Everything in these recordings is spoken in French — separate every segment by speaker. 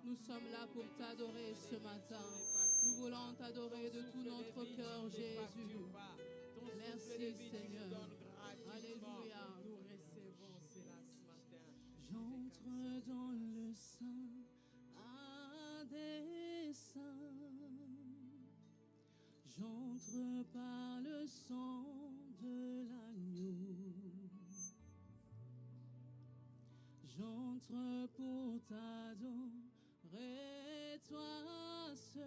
Speaker 1: Nous sommes là pour t'adorer ce matin. Nous voulons t'adorer de tout notre cœur, Jésus. Merci Seigneur. Alléluia.
Speaker 2: Nous recevons cela ce matin.
Speaker 1: J'entre dans le sein des saints. J'entre par le sang de l'agneau. J'entre pour t'adorer, toi seul.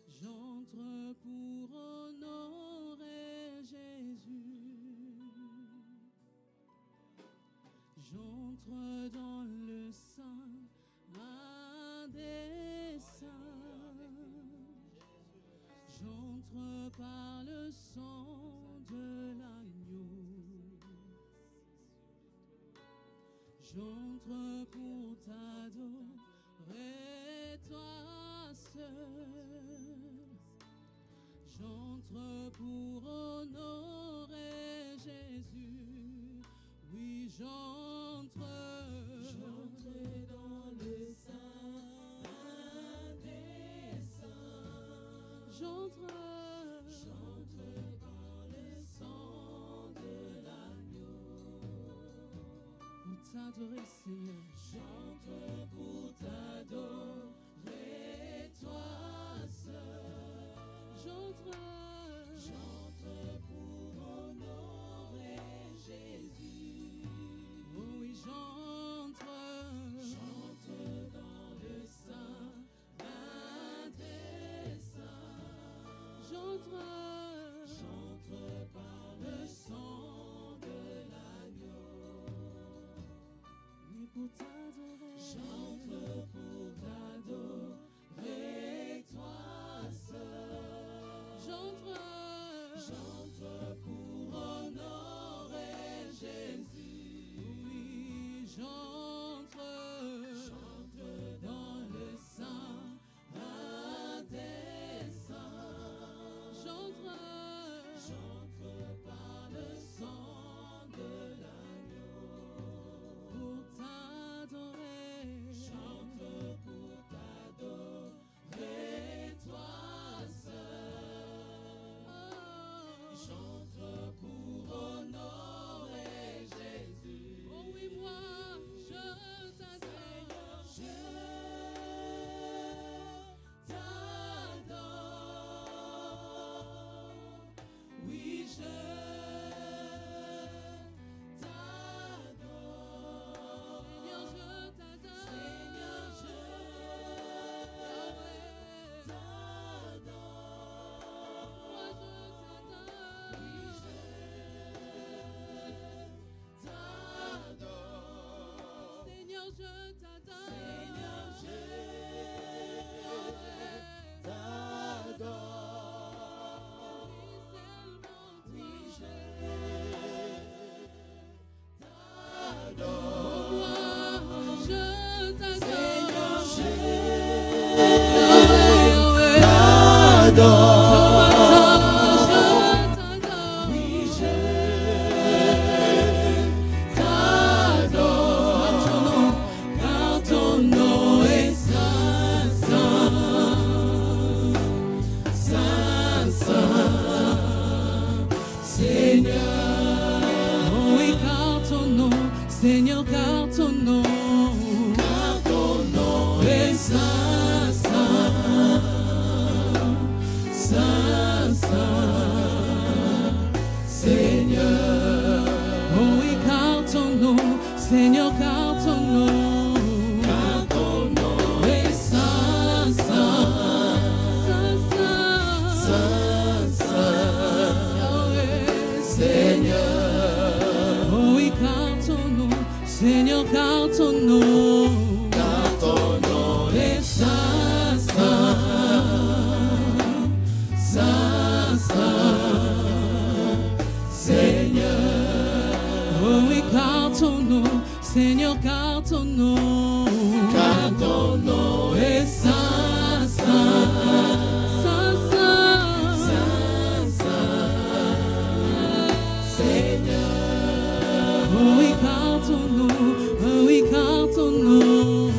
Speaker 1: J'entre pour honorer Jésus. J'entre dans le sein des saints. J'entre par le sang de l'agneau. J'entre pour t'adorer, toi seul. J'entre pour honorer Jésus. Oui, j'entre. J'entre dans le sein des saints. J'entre dans le sang de l'agneau. Pour t'adorer, Seigneur. J'entre pour t'adorer, toi seul. J'entre pour honorer Jésus. Oh oui, j'entre dans le sein des saints. J'entre par le sang de l'agneau. Oui, pour t'adorer. J'entre pour t'adorer, toi seul. J'entre pour honorer Jésus. Oui, j'entre dans le sein des saints. J'entre par le sang de l'agneau. Pour t'adorer. J'entre pour t'adorer, toi seul. J'entre pour honorer Jésus. Oh oui, moi, je t'adore. Je t'adore. Oui, je t'adore. Seigneur, je t'adore. Seigneur, je t'adore. Moi, je t'adore. Oui, je t'adore. Seigneur, je t'adore. Seigneur, je t'adore. Oui, je t'adore. Moi, je t'adore. Car ton nom est saint, saint, saint, saint, Seigneur. Oh oui, car ton nom, Seigneur, car ton nom est saint, saint, saint, saint, Seigneur. Oh oui, car ton nom, Seigneur, car ton nom est saint, saint, saint, saint, saint, saint, Yahweh, Seigneur. Oh oui, car ton nom, Seigneur, car ton nom est saint, saint, saint, saint, Seigneur. Oh oui, car ton nom, Seigneur, car ton nom est saint, saint, saint, saint, saint, saint, Seigneur. Oh oui, car ton nom, oh oui, car ton nom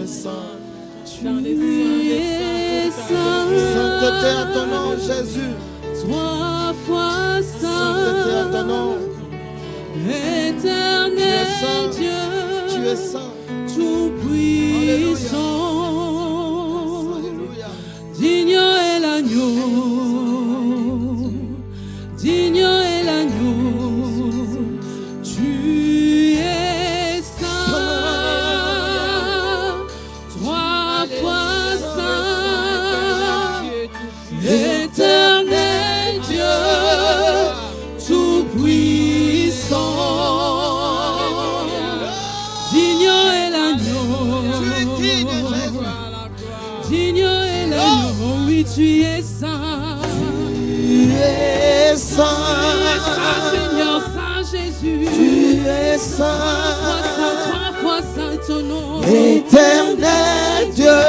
Speaker 3: saint.
Speaker 2: Dans les saints,
Speaker 3: Sainteté à ton nom, Jésus.
Speaker 1: 3 fois
Speaker 3: Sainteté à ton
Speaker 1: saint,
Speaker 3: nom.
Speaker 1: éternel Dieu,
Speaker 3: Tu es saint.
Speaker 1: tout puissant.
Speaker 3: Alléluia.
Speaker 1: Digne est l'agneau, digne est l'agneau, tu es saint, 3 fois saint, éternel Dieu, tout puissant. Digne est l'agneau, digne est l'agneau, oui tu es saint.
Speaker 3: Tu es saint.
Speaker 1: Seigneur, Saint Jésus,
Speaker 3: Tu es saint.
Speaker 1: 3 fois saint ton nom,
Speaker 3: Éternel Dieu,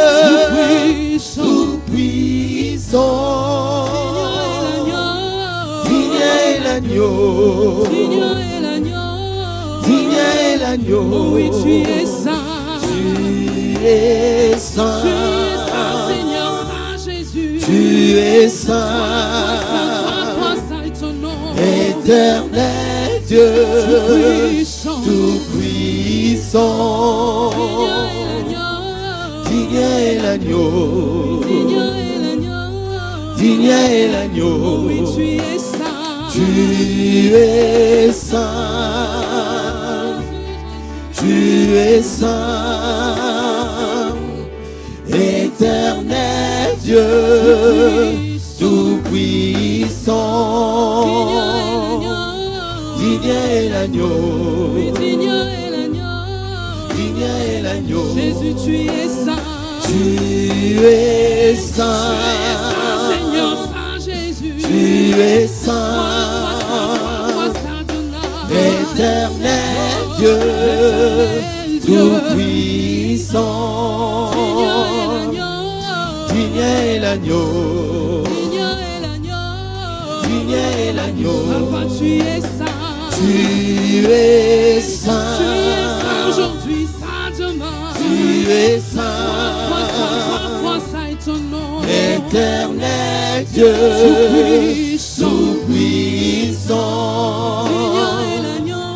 Speaker 1: puissant,
Speaker 3: tout puissant. Digne est l'agneau.
Speaker 1: digne est l'agneau,
Speaker 3: Digne est l'agneau.
Speaker 1: oui tu es saint,
Speaker 3: Tu es saint.
Speaker 1: tu es saint, Seigneur, Saint Jésus,
Speaker 3: Tu es
Speaker 1: 3
Speaker 3: saint.
Speaker 1: fois saint ton nom,
Speaker 3: Éternel Dieu,
Speaker 1: puissant,
Speaker 3: tout puissant.
Speaker 1: digne est l'agneau,
Speaker 3: Digne est l'agneau.
Speaker 1: digne est l'agneau,
Speaker 3: Digne est l'agneau.
Speaker 1: oui tu es saint,
Speaker 3: Tu es saint. Tu es saint. Éternel Dieu, tout puissant. Digne est l'agneau.
Speaker 1: digne est l'agneau,
Speaker 3: Digne est l'agneau.
Speaker 1: Jésus tu es saint,
Speaker 3: Tu es saint.
Speaker 1: Seigneur, Saint Jésus,
Speaker 3: Tu es
Speaker 1: 3
Speaker 3: saint.
Speaker 1: fois saint ton âme,
Speaker 3: Éternel Dieu, tout puissant. Digne est l'agneau.
Speaker 1: digne est l'agneau,
Speaker 3: Digne est l'agneau.
Speaker 1: Papa tu es saint,
Speaker 3: Tu es
Speaker 1: tu es
Speaker 3: saint.
Speaker 1: saint aujourd'hui, saint demain,
Speaker 3: Tu es
Speaker 1: 3
Speaker 3: saint.
Speaker 1: fois saint est ton nom,
Speaker 3: Éternel Dieu, tout puissant.
Speaker 1: digne est l'agneau,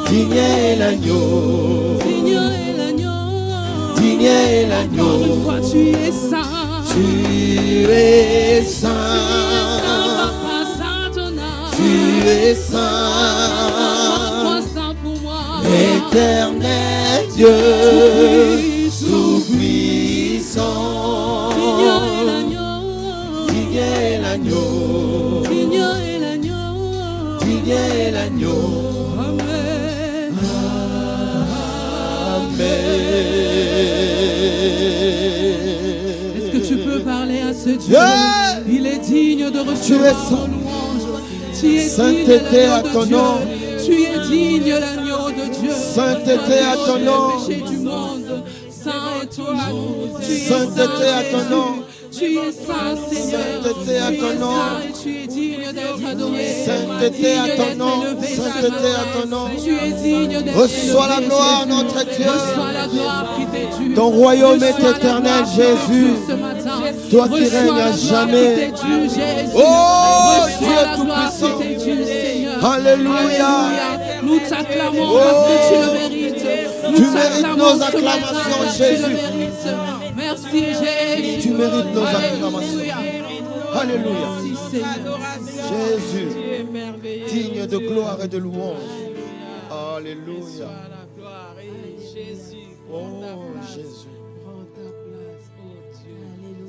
Speaker 3: Digne est l'agneau.
Speaker 1: digne est l'agneau,
Speaker 3: Digne est
Speaker 1: encore
Speaker 3: l'agneau.
Speaker 1: une fois tu es saint,
Speaker 3: Tu es saint.
Speaker 1: Papa saint ton âme,
Speaker 3: Tu es
Speaker 1: 3
Speaker 3: saint.
Speaker 1: fois saint pour moi,
Speaker 3: Éternel Dieu, tout puissant.
Speaker 1: digne est l'agneau,
Speaker 3: Digne est l'agneau.
Speaker 1: digne est l'agneau,
Speaker 3: Digne est l'agneau.
Speaker 1: Amen. Est-ce que tu peux parler à ce Dieu?
Speaker 3: Yeah.
Speaker 1: Il est digne de
Speaker 3: Tu es
Speaker 1: recevoir
Speaker 3: saint.
Speaker 1: nos louanges. Tu es
Speaker 3: Sainteté
Speaker 1: digne
Speaker 3: à
Speaker 1: l'agneau
Speaker 3: ton
Speaker 1: de Dieu.
Speaker 3: nom.
Speaker 1: Tu es digne l'agneau de Dieu.
Speaker 3: Sainteté à ton nom.
Speaker 1: Le péché du monde. Saint est ton nom. Tu es
Speaker 3: Sainteté
Speaker 1: saint,
Speaker 3: à ton
Speaker 1: Jésus.
Speaker 3: nom.
Speaker 1: Tu es saint, Seigneur.
Speaker 3: Sainteté à
Speaker 1: Tu
Speaker 3: ton
Speaker 1: es
Speaker 3: nom.
Speaker 1: saint et tu es digne d'être adoré.
Speaker 3: Sainteté à
Speaker 1: Digne
Speaker 3: ton
Speaker 1: d'être
Speaker 3: nom.
Speaker 1: élevé ce
Speaker 3: Sainteté
Speaker 1: matin.
Speaker 3: à ton nom.
Speaker 1: Tu es digne d'être
Speaker 3: Reçois la
Speaker 1: élevé,
Speaker 3: gloire,
Speaker 1: Jésus.
Speaker 3: notre Dieu.
Speaker 1: Reçois la gloire qui t'est due.
Speaker 3: Ton royaume est
Speaker 1: Reçois la
Speaker 3: éternel,
Speaker 1: gloire
Speaker 3: Jésus.
Speaker 1: ce matin.
Speaker 3: Toi qui
Speaker 1: Reçois
Speaker 3: règnes
Speaker 1: la
Speaker 3: à
Speaker 1: gloire
Speaker 3: jamais.
Speaker 1: qui t'est due, Jésus.
Speaker 3: Oh,
Speaker 1: Reçois
Speaker 3: Dieu
Speaker 1: la gloire
Speaker 3: Tout-Puissant.
Speaker 1: qui t'est due, Seigneur.
Speaker 3: Alléluia.
Speaker 1: Nous t'acclamons
Speaker 3: Oh,
Speaker 1: parce que tu le mérites. Nous
Speaker 3: tu mérites
Speaker 1: t'acclamons
Speaker 3: nos
Speaker 1: ce matin
Speaker 3: acclamations,
Speaker 1: parce que
Speaker 3: Jésus.
Speaker 1: tu le mérites. Merci, Jésus.
Speaker 3: Tu mérites nos
Speaker 1: Alléluia.
Speaker 3: acclamations. Alléluia.
Speaker 1: Merci, Seigneur.
Speaker 3: Jésus,
Speaker 2: Tu es merveilleux.
Speaker 3: digne de gloire et de louange. Alléluia.
Speaker 2: Sois la gloire. Et Jésus,
Speaker 3: Oh, Jésus.
Speaker 2: prends ta place, oh Dieu.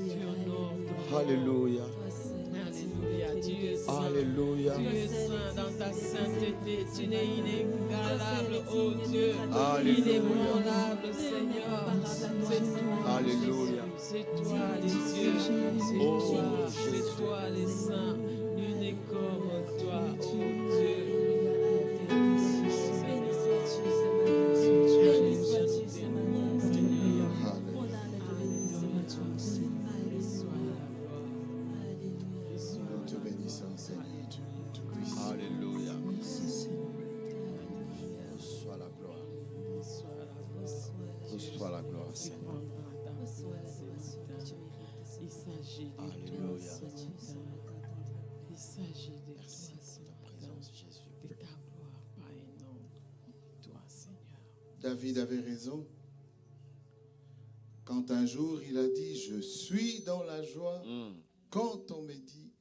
Speaker 2: Tu honores ton
Speaker 3: Alléluia.
Speaker 2: Alléluia. Tu es saint.
Speaker 3: Alléluia.
Speaker 2: Tu es saint dans ta sainteté. Tu n'es inégalable, oh Dieu.
Speaker 3: Alléluia.
Speaker 2: Inébranlable, Seigneur. C'est toi.
Speaker 3: Alléluia.
Speaker 2: C'est toi les dieux. C'est
Speaker 3: Oh,
Speaker 2: toi.
Speaker 3: Jésus.
Speaker 2: C'est toi les saints. Nul n'est comme toi, oh Dieu.
Speaker 3: Nous te bénissons, Seigneur. Alléluia. Sois la gloire.
Speaker 2: toi, Seigneur. Il s'agit de toi,
Speaker 3: Alléluia.
Speaker 2: Seigneur. Il s'agit de toi,
Speaker 3: Merci pour ta
Speaker 2: Seigneur.
Speaker 3: présence, Jésus.
Speaker 2: De ta gloire, Père et nom. Toi, Seigneur.
Speaker 3: David avait raison. Quand un jour il a dit, je suis dans la joie, quand on me dit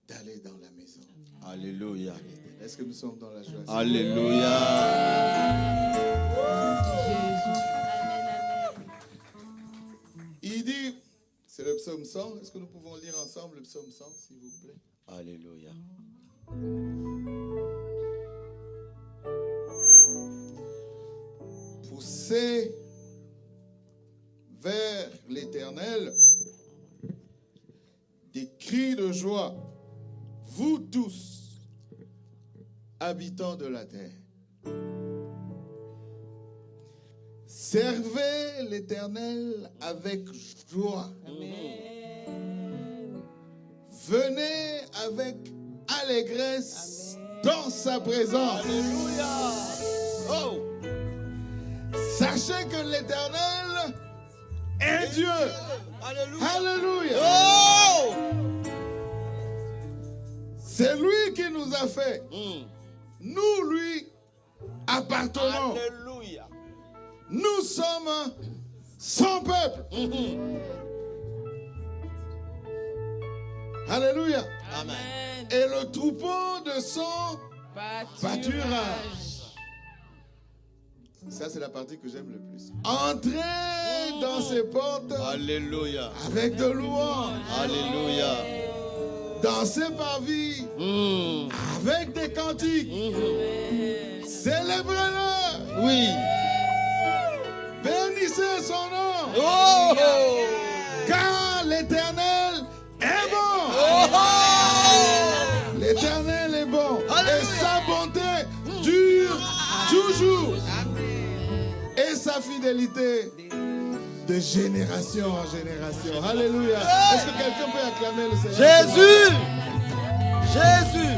Speaker 3: d'aller dans la maison.
Speaker 4: Alléluia.
Speaker 3: Est-ce que nous sommes dans la joie?
Speaker 4: Alléluia.
Speaker 3: Il dit, c'est le psaume 100. Est-ce que nous pouvons lire ensemble le psaume 100, s'il vous plaît?
Speaker 4: Alléluia.
Speaker 3: Poussez vers l'Éternel des cris de joie, vous tous, habitants de la terre. Servez l'Éternel avec joie. Venez avec allégresse dans sa présence.
Speaker 4: Alléluia. Oh.
Speaker 3: Sachez que l'Éternel est Dieu.
Speaker 4: Alléluia.
Speaker 3: Alléluia.
Speaker 4: Oh.
Speaker 3: C'est lui qui nous a fait. Nous lui appartenons.
Speaker 4: Alléluia.
Speaker 3: Nous sommes son peuple. Alléluia.
Speaker 4: Amen.
Speaker 3: Et le troupeau de son pâturage. Ça, c'est la partie que j'aime le plus. Entrez dans ses portes
Speaker 4: Alléluia.
Speaker 3: avec de louanges.
Speaker 4: Alléluia.
Speaker 3: Dans ses parvis avec des cantiques. Célébrez-le.
Speaker 4: Oui.
Speaker 3: Bénissez son nom.
Speaker 4: Oh.
Speaker 3: Car l'Éternel est bon. L'Éternel est bon. Et sa bonté dure toujours. Et sa fidélité de génération en génération. Alléluia. Est-ce que quelqu'un peut acclamer le Seigneur?
Speaker 4: Jésus. Jésus.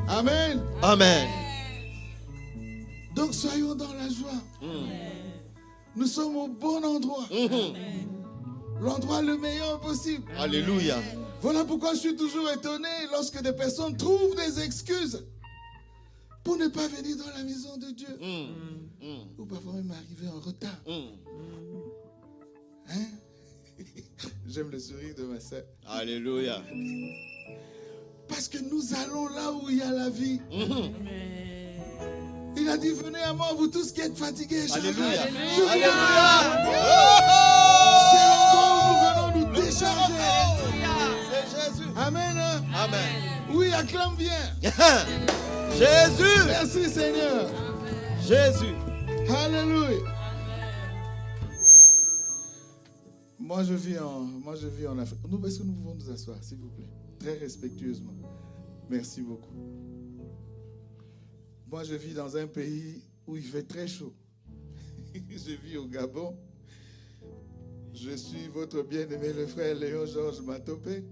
Speaker 3: Amen.
Speaker 4: Amen.
Speaker 3: Donc soyons dans la joie. Nous sommes au bon endroit. L'endroit le meilleur possible.
Speaker 4: Alléluia.
Speaker 3: Voilà pourquoi je suis toujours étonné lorsque des personnes trouvent des excuses pour ne pas venir dans la maison de Dieu. Ou parfois même arriver en retard. Hein? J'aime le sourire de ma sœur.
Speaker 4: Alléluia.
Speaker 3: Parce que nous allons là où il y a la vie. Il a dit, venez à moi, vous tous qui êtes fatigués.
Speaker 4: Alléluia.
Speaker 3: Alléluia. C'est l'endroit où nous venons nous décharger.
Speaker 4: C'est Jésus.
Speaker 3: Amen. Hein?
Speaker 4: Amen.
Speaker 3: Oui, acclame bien.
Speaker 4: Jésus.
Speaker 3: Merci Seigneur.
Speaker 4: Jésus.
Speaker 3: Alléluia. Moi je vis en Afrique. Est-ce que nous pouvons nous asseoir, s'il vous plaît? Très respectueusement. Merci beaucoup. Moi je vis dans un pays où il fait très chaud. Je vis au Gabon. Je suis votre bien-aimé le frère Léon Georges Matopé.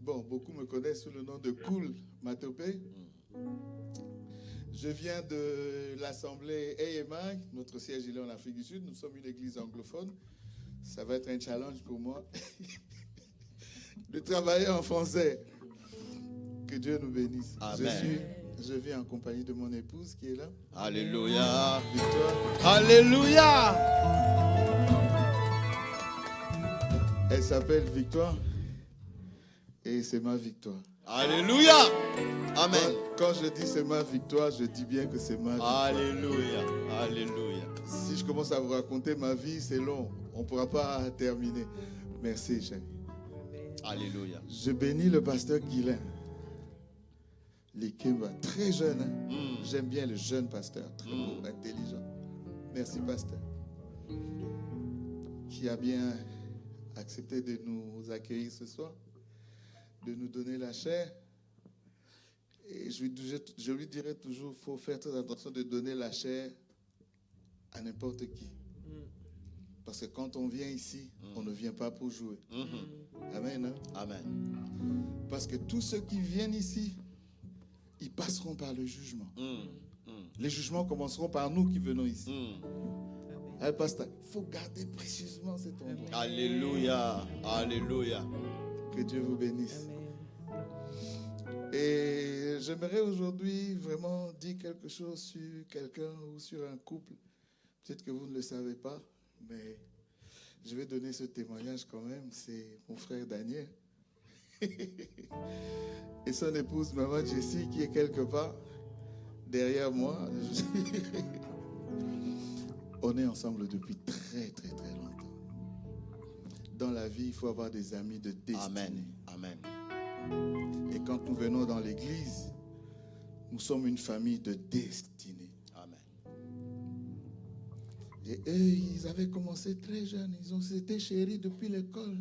Speaker 3: Bon, beaucoup me connaissent sous le nom de Cool Matopé. Je viens de l'assemblée AMA, notre siège il est en Afrique du Sud. Nous sommes une église anglophone. Ça va être un challenge pour moi de travailler en français. Que Dieu nous bénisse.
Speaker 4: Amen.
Speaker 3: Je vis en compagnie de mon épouse qui est là.
Speaker 4: Alléluia.
Speaker 3: Victoire.
Speaker 4: Alléluia.
Speaker 3: Elle s'appelle Victoire. Et c'est ma victoire.
Speaker 4: Alléluia. Amen.
Speaker 3: Quand je dis c'est ma victoire, je dis bien que c'est ma victoire.
Speaker 4: Alléluia. Alléluia.
Speaker 3: Si je commence à vous raconter ma vie, c'est long. On ne pourra pas terminer. Merci, chérie.
Speaker 4: Alléluia.
Speaker 3: Je bénis le pasteur Guilain. Likemba, très jeune. Hein? J'aime bien le jeune pasteur, très beau, intelligent. Merci, pasteur. Qui a bien accepté de nous accueillir ce soir, de nous donner la chair. Et je lui dirai toujours, il faut faire très attention de donner la chair à n'importe qui. Parce que quand on vient ici, on ne vient pas pour jouer. Amen. Hein?
Speaker 4: Amen.
Speaker 3: Parce que tous ceux qui viennent ici, ils passeront par le jugement. Les jugements commenceront par nous qui venons ici. Allez, pasteur, il faut garder précieusement cet endroit.
Speaker 4: Alléluia. Alléluia.
Speaker 3: Que Dieu vous bénisse. Et j'aimerais aujourd'hui vraiment dire quelque chose sur quelqu'un ou sur un couple. Peut-être que vous ne le savez pas, mais je vais donner ce témoignage quand même. C'est mon frère Daniel et son épouse, maman Jessie, qui est quelque part derrière moi. On est ensemble depuis très, très, très longtemps. Dans la vie, il faut avoir des amis de destinée.
Speaker 4: Amen. Amen.
Speaker 3: Et quand nous venons dans l'église, nous sommes une famille de destinée.
Speaker 4: Amen.
Speaker 3: Et eux, ils avaient commencé très jeunes. Ils étaient chéris depuis l'école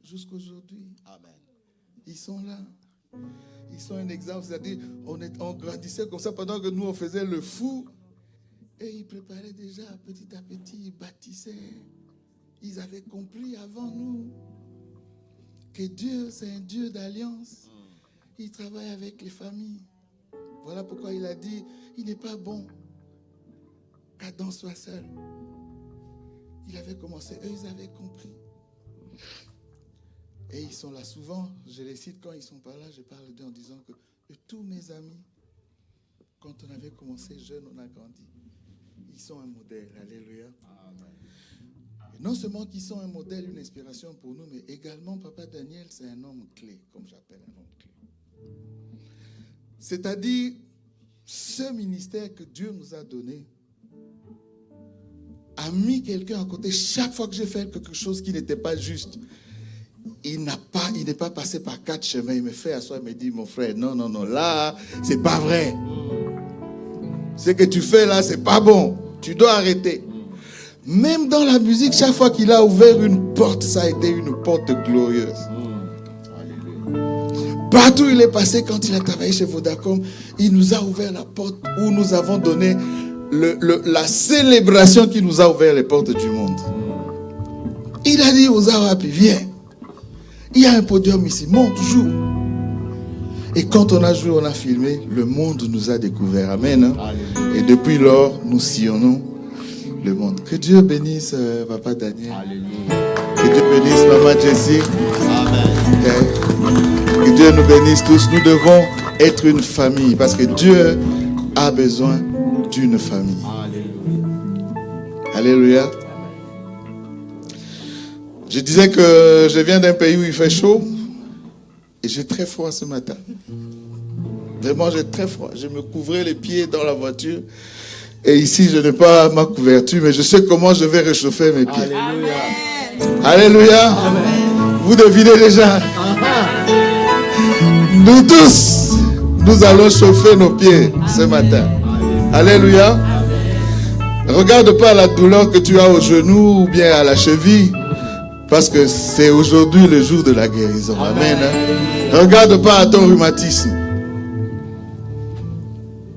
Speaker 3: jusqu'aujourd'hui.
Speaker 4: Amen.
Speaker 3: Ils sont là. Ils sont un exemple. C'est-à-dire, on grandissait comme ça pendant que nous, on faisait le fou. Et ils préparaient déjà petit à petit, ils bâtissaient. Ils avaient compris avant nous que Dieu, c'est un Dieu d'alliance. Il travaille avec les familles. Voilà pourquoi il a dit, il n'est pas bon qu'Adam soit seul. Il avait commencé, eux, ils avaient compris. Et ils sont là souvent, je les cite quand ils sont pas là, je parle d'eux en disant que tous mes amis, quand on avait commencé jeune, on a grandi. Ils sont un modèle, alléluia. Et non seulement qu'ils sont un modèle, une inspiration pour nous, mais également Papa Daniel, c'est un homme clé, comme j'appelle un homme clé. C'est-à-dire, ce ministère que Dieu nous a donné a mis quelqu'un à côté. Chaque fois que j'ai fait quelque chose qui n'était pas juste, il n'est pas passé par 4 chemins. Il me fait asseoir, il me dit, mon frère, non, là, c'est pas vrai. Ce que tu fais là, c'est pas bon. Tu dois arrêter. Même dans la musique, chaque fois qu'il a ouvert une porte, ça a été une porte glorieuse. Partout où il est passé, quand il a travaillé chez Vodacom, il nous a ouvert la porte où nous avons donné la célébration qui nous a ouvert les portes du monde. Il a dit aux Arabes, viens. Il y a un podium ici, monte, joue. Et quand on a joué, on a filmé, le monde nous a découvert. Amen. Hein? Et depuis lors, nous sillonnons le monde. Que Dieu bénisse Papa Daniel. Alléluia. Que Dieu bénisse Maman Jessie. Amen. Que Dieu nous bénisse tous. Nous devons être une famille parce que Dieu a besoin d'une famille. Alléluia. Alléluia. Je disais que je viens d'un pays où il fait chaud et j'ai très froid ce matin. Vraiment, j'ai très froid. Je me couvrais les pieds dans la voiture et ici, je n'ai pas ma couverture, mais je sais comment je vais réchauffer mes pieds. Alléluia. Alléluia. Amen. Vous devinez déjà. Nous tous, nous allons chauffer nos pieds ce matin. Alléluia. Regarde pas la douleur que tu as au genou ou bien à la cheville. Parce que c'est aujourd'hui le jour de la guérison. Amen. Regarde pas à ton rhumatisme.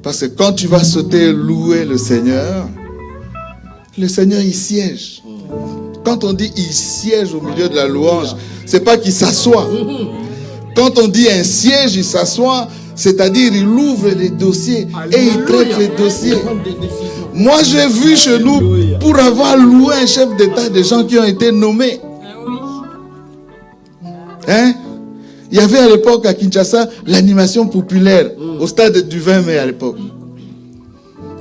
Speaker 3: Parce que quand tu vas sauter louer le Seigneur il siège. Quand on dit il siège au milieu de la louange, c'est pas qu'il s'assoit. Quand on dit un siège, il s'assoit, c'est-à-dire il ouvre les dossiers et il traite les dossiers. Moi j'ai vu chez nous, pour avoir loué un chef d'État, des gens qui ont été nommés. Hein? Il y avait à l'époque à Kinshasa l'animation populaire au stade du 20 mai à l'époque.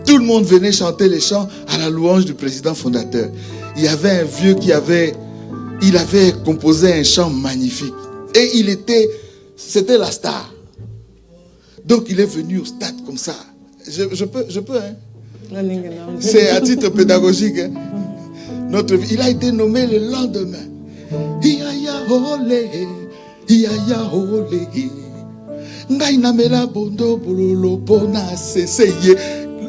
Speaker 3: Tout le monde venait chanter les chants à la louange du président fondateur. Il y avait un vieux il avait composé un chant magnifique. Et c'était la star. Donc il est venu au stade comme ça. Je peux, hein? C'est à titre pédagogique, hein? Il a été nommé le lendemain. Iaya ole, ngai namela bondo bololo pona seseye.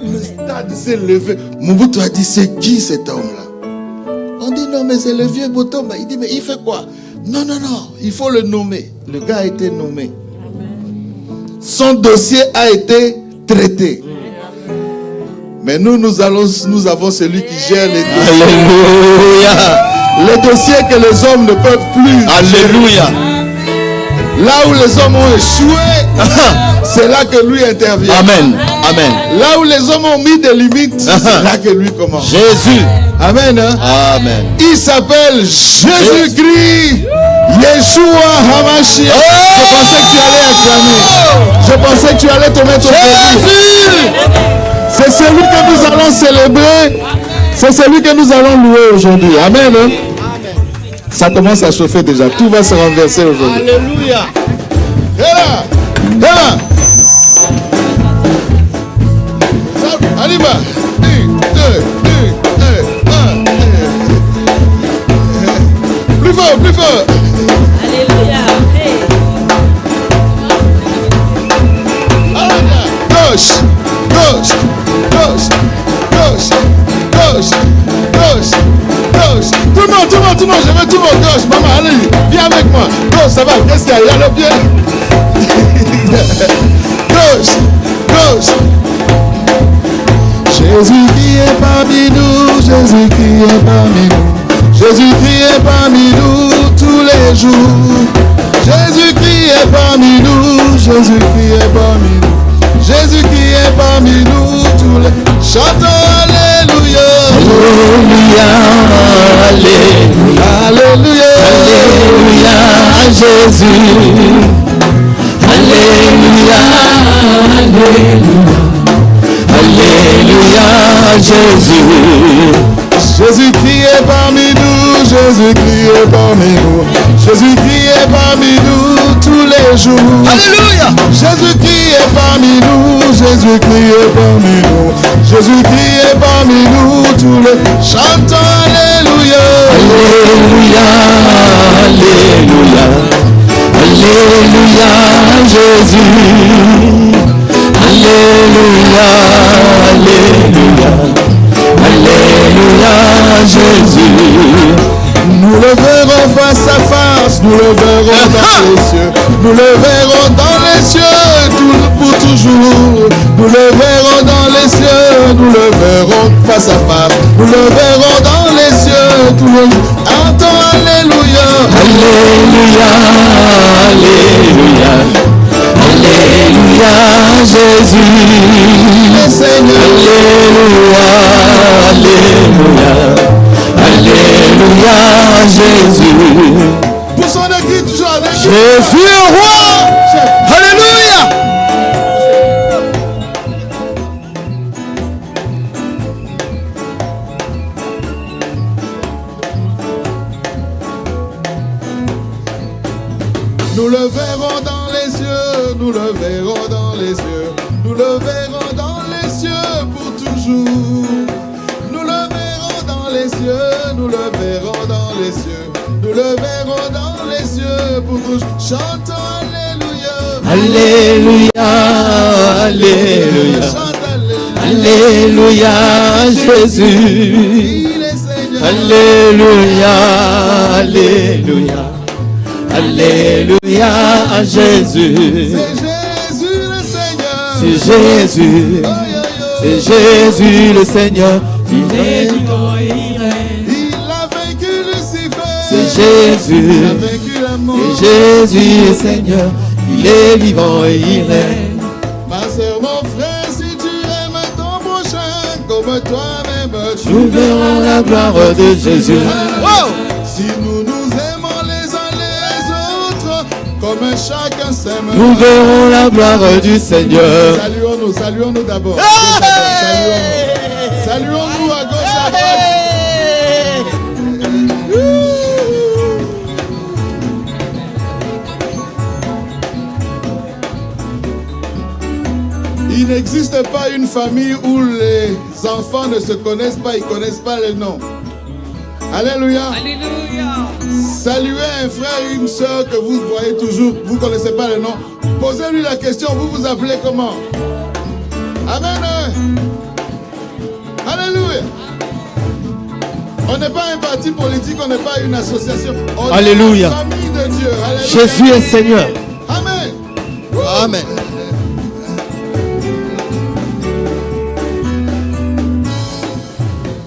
Speaker 3: Le stade s'est levé. Mobutu a dit, c'est qui cet homme-là? On dit non, mais c'est le vieux Botomba. Il dit, mais il fait quoi? Non, il faut le nommer. Le gars a été nommé. Son dossier a été traité. Mais nous avons celui qui gère les dossiers. Alléluia. Les dossiers que les hommes ne peuvent plus.
Speaker 4: Alléluia.
Speaker 3: Là où les hommes ont échoué, c'est là que lui intervient.
Speaker 4: Amen. Amen.
Speaker 3: Là où les hommes ont mis des limites, c'est là que lui commence.
Speaker 4: Jésus.
Speaker 3: Amen. Hein?
Speaker 4: Amen.
Speaker 3: Il s'appelle Jésus-Christ. Yeshua Hamashiach. Je pensais que tu allais acclamer. Je pensais que tu allais te mettre au Jésus. C'est celui que nous allons célébrer. C'est celui que nous allons louer aujourd'hui. Amen. Hein? Ça commence à chauffer déjà. Tout va se renverser aujourd'hui.
Speaker 4: Alléluia.
Speaker 3: Et là. Allez, va. 1, 2, 1. Plus fort, plus fort.
Speaker 2: Alléluia. Hey.
Speaker 3: Gauche, gauche, gauche, gauche, gauche, gauche, gauche. Tout le monde, je veux tout le monde. Gauche, maman, allez, viens avec moi. Gauche, ça va, qu'est-ce qu'il y a? Il y a le pied. Gauche, gauche. Jésus qui est parmi nous, Jésus qui est parmi nous. Jésus qui est parmi nous tous les jours. Jésus qui est parmi nous, Jésus qui est parmi nous. Jésus qui est parmi nous tous les... Chantons Alléluia.
Speaker 4: Alléluia. Alléluia.
Speaker 3: Alléluia.
Speaker 4: Alléluia. Jésus. Alléluia. Alléluia. Alléluia. Jésus.
Speaker 3: Jésus qui est parmi nous, Jésus qui est parmi nous. Jésus qui est parmi nous tous les jours.
Speaker 4: Alléluia.
Speaker 3: Jésus qui est parmi nous, Jésus qui est parmi nous. Jésus qui est parmi nous tous les... Chantons Alléluia.
Speaker 4: Alléluia. Alléluia. Alléluia. Jésus. Alléluia. Alléluia. Alléluia, Jésus.
Speaker 3: Nous le verrons face à face, nous le verrons dans les cieux. Nous le verrons dans les cieux pour toujours. Nous le verrons dans les cieux, nous le verrons face à face. Nous le verrons dans les cieux tout le jour. Entends Alléluia.
Speaker 4: Alléluia, Alléluia. Alléluia, Jésus.
Speaker 3: Le Seigneur.
Speaker 4: Alléluia, Alléluia. Alléluia, Jésus.
Speaker 3: Pour son écrit toujours avec
Speaker 4: Jésus est roi. Alléluia.
Speaker 3: Nous le verrons dans les cieux, nous le verrons dans les cieux, nous le verrons dans les cieux pour toujours. Nous le verrons dans les cieux, nous le verrons dans les cieux, nous le verrons dans les cieux pour toujours. Chantons Alléluia.
Speaker 4: Alléluia, Alléluia.
Speaker 3: Chante Alléluia.
Speaker 4: Alléluia, Jésus.
Speaker 3: Il est Seigneur.
Speaker 4: Alléluia, Alléluia. Alléluia, Jésus.
Speaker 3: C'est Jésus le Seigneur.
Speaker 4: C'est Jésus.
Speaker 3: Oh, yo, yo.
Speaker 4: C'est Jésus le Seigneur.
Speaker 2: Il est vivant et il règne.
Speaker 3: Il a vaincu Lucifer.
Speaker 4: C'est Jésus.
Speaker 3: Il a vaincu la mort.
Speaker 4: C'est Jésus le Seigneur. Il est vivant et il règne.
Speaker 3: Ma sœur, mon frère, si tu aimes ton prochain comme toi-même,
Speaker 4: Nous verrons la gloire de Jésus.
Speaker 3: Wow! Si nous nous aimons les uns les autres, comme chacun s'aime.
Speaker 4: Nous verrons la gloire du Seigneur.
Speaker 3: Saluons-nous d'abord.
Speaker 4: Hey!
Speaker 3: Saluons-nous à gauche, à droite. Il n'existe pas une famille où les enfants ne se connaissent pas, ils ne connaissent pas les noms. Alléluia.
Speaker 2: Alléluia.
Speaker 3: Saluez un frère et une soeur que vous voyez toujours, vous ne connaissez pas le nom. Posez-lui la question, vous vous appelez comment? Amen. Alléluia. On n'est pas un parti politique, on n'est pas une association. On
Speaker 4: Alléluia.
Speaker 3: est une famille de Dieu. Alléluia.
Speaker 4: Jésus est Seigneur.
Speaker 3: Amen.
Speaker 4: Amen.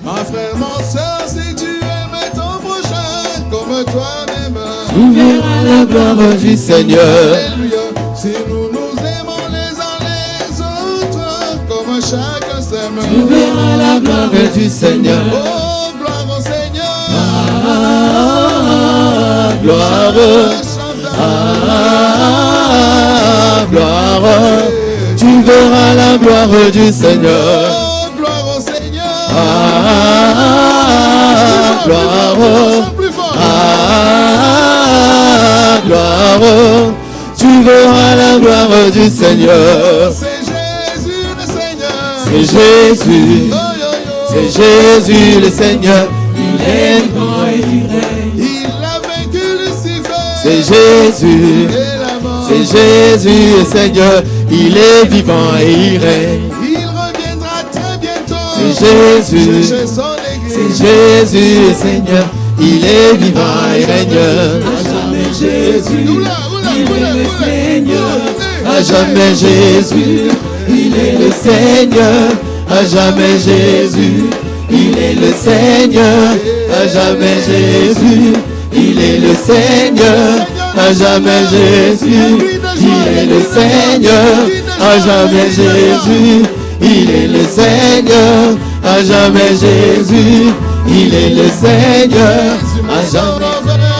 Speaker 3: Ma frère, mon soeur, si tu aimes ton prochain comme toi-même,
Speaker 4: tu verras la gloire du Seigneur.
Speaker 3: Alléluia. Si nous nous aimons les uns les autres, comme chacun s'aime,
Speaker 4: Tu verras la gloire du Seigneur.
Speaker 3: oh, gloire au Seigneur.
Speaker 4: Ah, gloire. Ah, gloire. Tu verras la gloire du Seigneur.
Speaker 3: Oh, gloire au Seigneur.
Speaker 4: Ah, gloire.
Speaker 3: Plus fort.
Speaker 4: Ah, gloire. Tu verras la gloire du Seigneur.
Speaker 3: C'est Jésus le Seigneur.
Speaker 4: C'est Jésus.
Speaker 3: Oh, yo, yo.
Speaker 4: C'est Jésus le Seigneur. Il est vivant et il règne.
Speaker 3: Il a vaincu Lucifer.
Speaker 4: C'est Jésus.
Speaker 3: Et la mort.
Speaker 4: C'est Jésus le Seigneur. Il est vivant et il règne.
Speaker 3: Il reviendra très bientôt.
Speaker 4: C'est Jésus.
Speaker 3: Chercher son église.
Speaker 4: C'est Jésus le Seigneur. Il est vivant et règne. À jamais Jésus.
Speaker 3: Oula, oula, oula, oula.
Speaker 4: Seigneur. À jamais Jésus. Il est le Seigneur. À jamais Jésus. Il est le Seigneur. À jamais Jésus. Il est le Seigneur. À jamais Jésus. Il est le Seigneur. À jamais Jésus. Il est le Seigneur. À jamais Jésus. Il est le Seigneur. À jamais.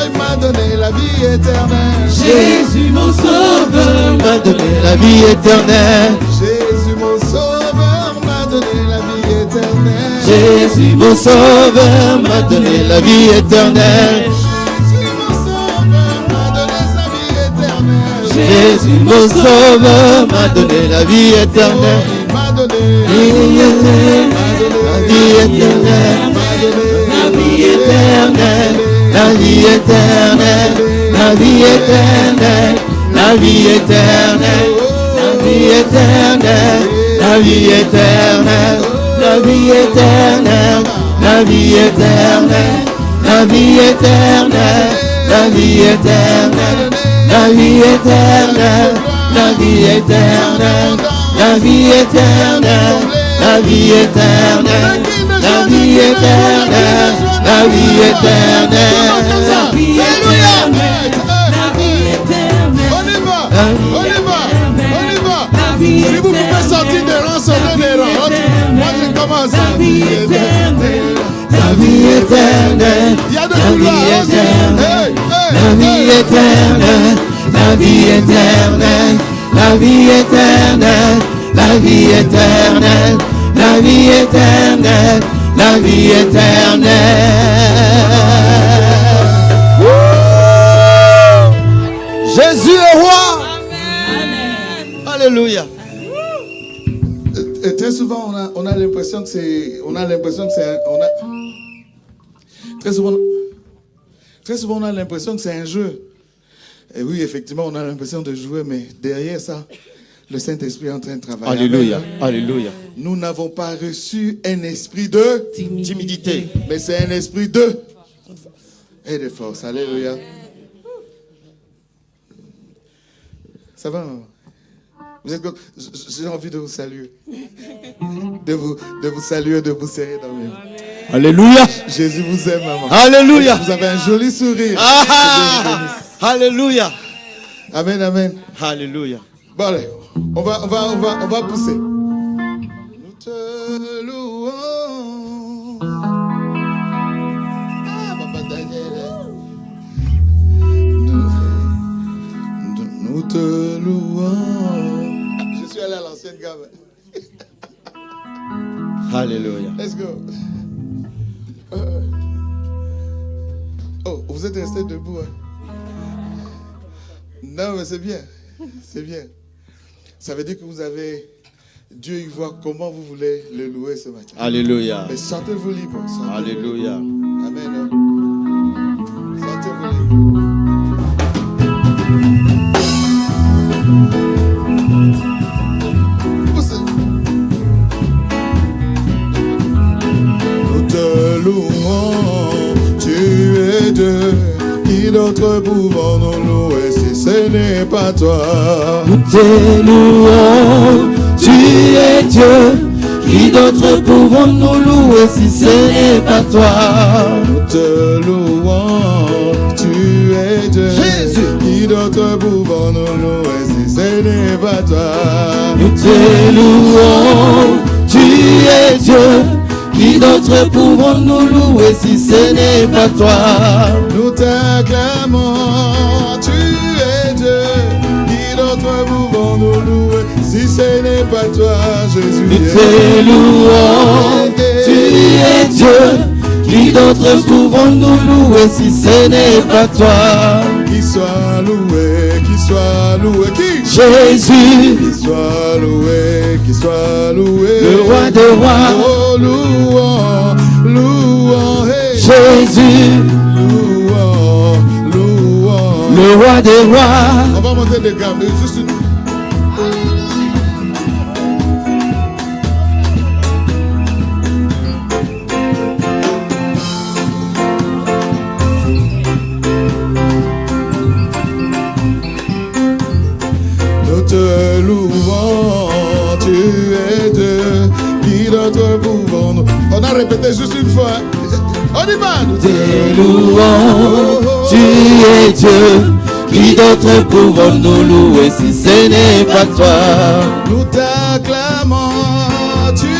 Speaker 3: Il m'a donné la vie éternelle.
Speaker 4: Jésus mon sauveur m'a donné la vie éternelle.
Speaker 3: Jésus mon sauveur m'a donné la vie éternelle.
Speaker 4: Jésus mon sauveur m'a donné la vie éternelle.
Speaker 3: Jésus mon sauveur m'a donné la vie éternelle.
Speaker 4: Jésus mon sauveur m'a donné la vie éternelle.
Speaker 3: Il m'a donné
Speaker 4: La vie éternelle, la vie éternelle, la vie éternelle, la vie éternelle, la vie éternelle, la vie éternelle, la vie éternelle, la vie éternelle, la vie éternelle, la vie éternelle, la vie éternelle, la vie éternelle, la vie éternelle, la vie éternelle, la vie éternelle, la vie éternelle, la vie éternelle, la vie éternelle, la vie éternelle.
Speaker 3: On y va, on y va, on y va. Si vous pouvez sortir des rangs, sortez des rangs. Ok, moi je commence.
Speaker 4: La vie éternelle, la vie éternelle,
Speaker 3: Il y a de
Speaker 4: la vie
Speaker 3: couloirs.
Speaker 4: éternelle, la vie éternelle, la vie éternelle, la vie éternelle, la vie éternelle, la vie éternelle, la vie éternelle. Wouh! Jésus est roi. Alléluia.
Speaker 3: Et très souvent, on a l'impression que c'est, très souvent, on a l'impression que c'est un jeu. Et oui, effectivement, on a l'impression de jouer, mais derrière ça, le Saint-Esprit est en train de travailler.
Speaker 4: Alléluia.
Speaker 3: Amen.
Speaker 4: Alléluia.
Speaker 3: Nous n'avons pas reçu un esprit de
Speaker 4: Timidité.
Speaker 3: mais c'est un esprit de et de force. Alléluia. Ça va, maman? Vous êtes comme... J'ai envie de vous saluer. De vous saluer, de vous serrer dans mes bras.
Speaker 4: Alléluia.
Speaker 3: Jésus vous aime, maman.
Speaker 4: Alléluia.
Speaker 3: Vous avez un joli sourire.
Speaker 4: Ah, alléluia.
Speaker 3: Amen, amen.
Speaker 4: Alléluia.
Speaker 3: Bon, allez, on va pousser. Nous te louons. Ah, papa Daniel. Nous te louons. Je suis allé à l'ancienne gamme.
Speaker 4: Alléluia.
Speaker 3: Let's go. Oh, vous êtes resté debout, hein? Non, mais c'est bien. C'est bien. Ça veut dire que vous avez... Dieu, il voit comment vous voulez le louer ce matin.
Speaker 4: Alléluia.
Speaker 3: Mais sentez-vous libre. Sentez-vous
Speaker 4: Alléluia.
Speaker 3: libre. Amen. Sentez-vous libre. Poussez. Nous te louons, tu es Dieu. Qui d'autre pouvons nous louer si ce n'est pas toi?
Speaker 4: Nous te louons, tu es Dieu. Qui d'autre pouvons nous louer si ce n'est pas toi?
Speaker 3: Nous te louons, tu es Dieu. Qui d'autre pouvons nous louer si ce n'est pas toi?
Speaker 4: Nous te louons, tu es Dieu. Qui d'autre pouvons nous louer si ce n'est pas toi?
Speaker 3: Nous t'acclamons, tu es Dieu. Qui d'autre pouvons nous louer si ce n'est pas toi, Jésus?
Speaker 4: Nous te louons, tu es Dieu. Qui d'autre pouvons nous louer si ce n'est pas toi?
Speaker 3: Qui soit loué, qui?
Speaker 4: Jésus,
Speaker 3: Qui soit loué,
Speaker 4: le roi des rois.
Speaker 3: Oh, louons, hey.
Speaker 4: Jésus,
Speaker 3: Louons.
Speaker 4: le roi des rois.
Speaker 3: On va monter des gammes, juste une... Te louons, tu es Dieu. Qui d'autre pouvons nous... On a répété juste une fois. On y va. Nous
Speaker 4: te louons, tu es Dieu. Qui d'autre pouvons nous louer si ce n'est pas toi?
Speaker 3: Nous t'acclamons, tu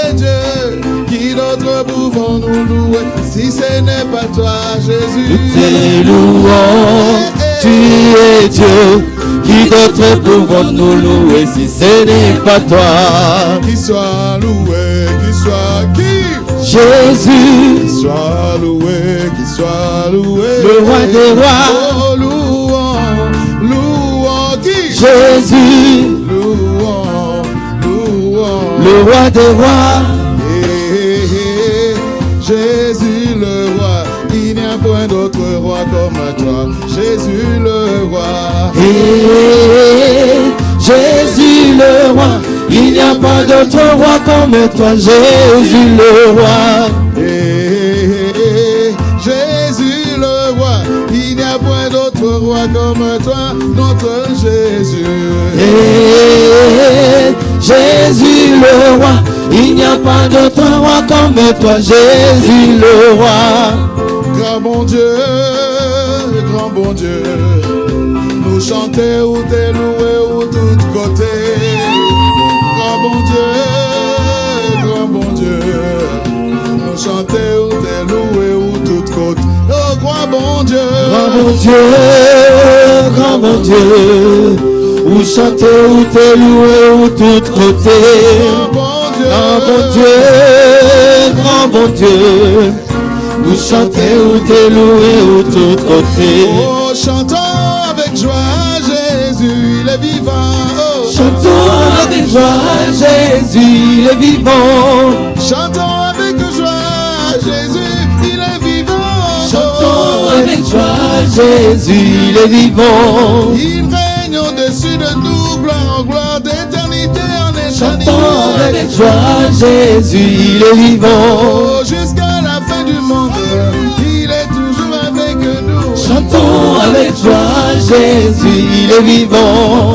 Speaker 3: es Dieu. Qui d'autre pouvons nous louer si ce n'est pas toi, Jésus?
Speaker 4: Nous te louons, tu es Dieu. Qui d'autre pouvons nous louer si ce n'est pas toi?
Speaker 3: Qui soit loué, qui?
Speaker 4: Jésus,
Speaker 3: Qui soit loué,
Speaker 4: le roi des rois.
Speaker 3: Oh, louons, qui?
Speaker 4: Jésus,
Speaker 3: Louons,
Speaker 4: le roi des rois.
Speaker 3: Jésus le roi, il n'y a point d'autre roi comme toi. Jésus le roi.
Speaker 4: Jésus le roi, il n'y a pas d'autre roi comme toi. Jésus le roi.
Speaker 3: Jésus le roi, il n'y a point d'autre roi comme toi, notre Jésus.
Speaker 4: Jésus le roi, il n'y a pas d'autre roi comme toi. Jésus le roi.
Speaker 3: Grand bon Dieu, nous chanter ou te louer ou tout côté. Grand bon Dieu, nous chanter ou te louer ou tout côté. Oh, grand bon Dieu,
Speaker 4: ou chanter ou te louer ou tout côté. Grand bon Dieu, nous chanter ou te louer ou tout côté.
Speaker 3: Oh, chantons avec joie, Jésus, il est vivant. Oh,
Speaker 4: chantons avec joie, Jésus, il est vivant.
Speaker 3: Chantons avec joie, Jésus, il est vivant.
Speaker 4: Chantons avec joie, Jésus, il est vivant.
Speaker 3: Il règne au-dessus de nous, gloire en gloire, d'éternité en éternité.
Speaker 4: Chantons avec joie, Jésus, il est vivant.
Speaker 3: Oh, jusqu'à la fin du monde, il est toujours avec nous.
Speaker 4: Chantons avec joie, Jésus, il est vivant.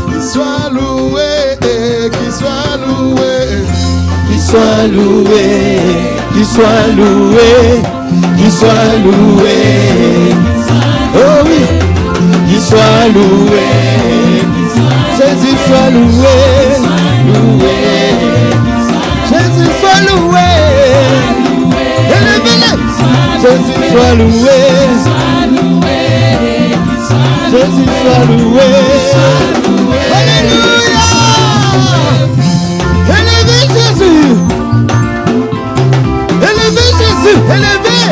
Speaker 3: Qu'il soit loué, qu'il soit loué.
Speaker 4: Qu'il soit loué, qu'il soit loué, qu'il soit loué. Oh oui, qu'il soit loué. Jésus soit loué, Jésus soit loué. Élevez-le. Jésus soit loué. Jésus soit loué. Alléluia. Élevez Jésus. Élevez Jésus. Élevez.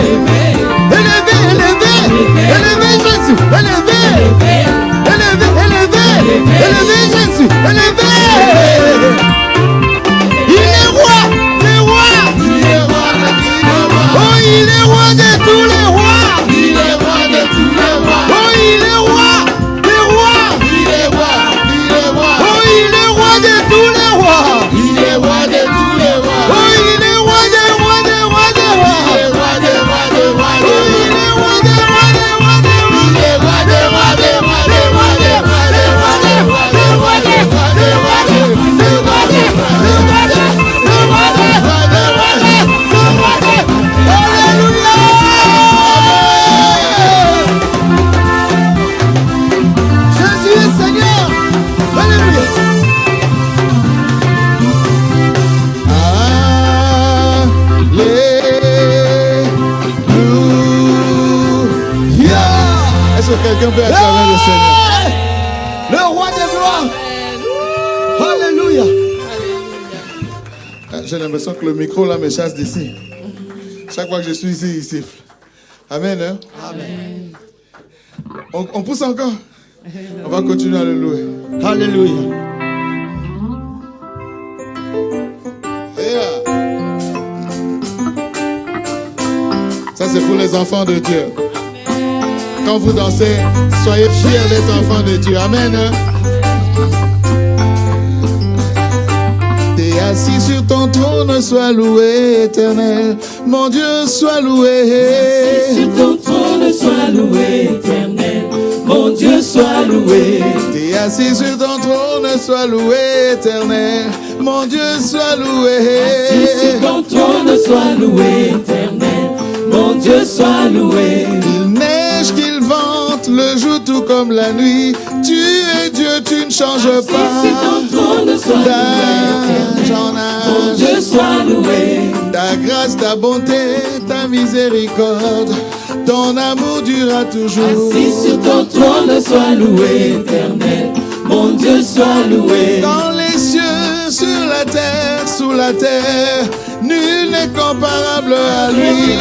Speaker 4: Élevez Jésus. Élevez Jésus. Il est roi. Oh, il est roi de tous les rois. Oh, il est roi des rois. Oh,
Speaker 3: quelqu'un peut acclamer le Seigneur?
Speaker 4: Le roi des gloires. Alléluia.
Speaker 3: J'ai l'impression que le micro là me chasse d'ici. Chaque fois que je suis ici, il siffle. Amen. Hein?
Speaker 2: Amen.
Speaker 3: On pousse encore. On va continuer à le louer.
Speaker 4: Alléluia.
Speaker 3: Ça, c'est pour les enfants de Dieu. Quand vous dansez, soyez fiers d'être enfants de Dieu. Amen. Hein? T'es assis sur ton trône, sois loué, éternel. Mon Dieu, sois loué.
Speaker 2: Assis sur ton trône, sois loué, éternel. Mon Dieu, sois loué.
Speaker 3: T'es assis sur ton trône, sois loué, éternel. Mon Dieu, sois loué.
Speaker 2: Assis sur ton trône, sois loué, éternel. Mon Dieu, sois loué.
Speaker 3: Il neige, qu'il vente, le jour tout comme la nuit. Tu es Dieu, tu ne changes pas.
Speaker 2: Assis sur ton trône, sois loué, éternel. Mon Dieu, sois loué.
Speaker 3: Ta grâce, ta bonté, ta miséricorde, ton amour durera toujours.
Speaker 2: Assis sur ton trône, sois loué, éternel. Mon Dieu, sois loué.
Speaker 3: Dans les cieux, sur la terre, sous la terre, nul n'est comparable à lui.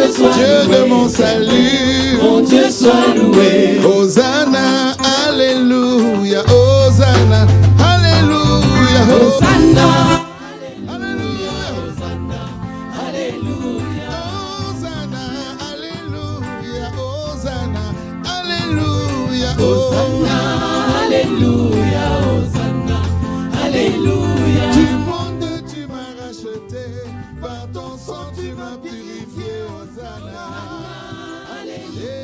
Speaker 3: Dieu de mon salut,
Speaker 2: mon Dieu soit loué.
Speaker 3: Hosanna, alléluia, Hosanna, alléluia,
Speaker 2: Hosanna,
Speaker 3: alléluia,
Speaker 2: Hosanna, alléluia.
Speaker 3: Hosanna, alléluia, Hosanna, alléluia,
Speaker 2: Hosanna, alléluia, Hosanna, alléluia.
Speaker 3: Du monde tu m'as racheté, par ton sang tu m'as purifié, Hosanna,
Speaker 2: alléluia.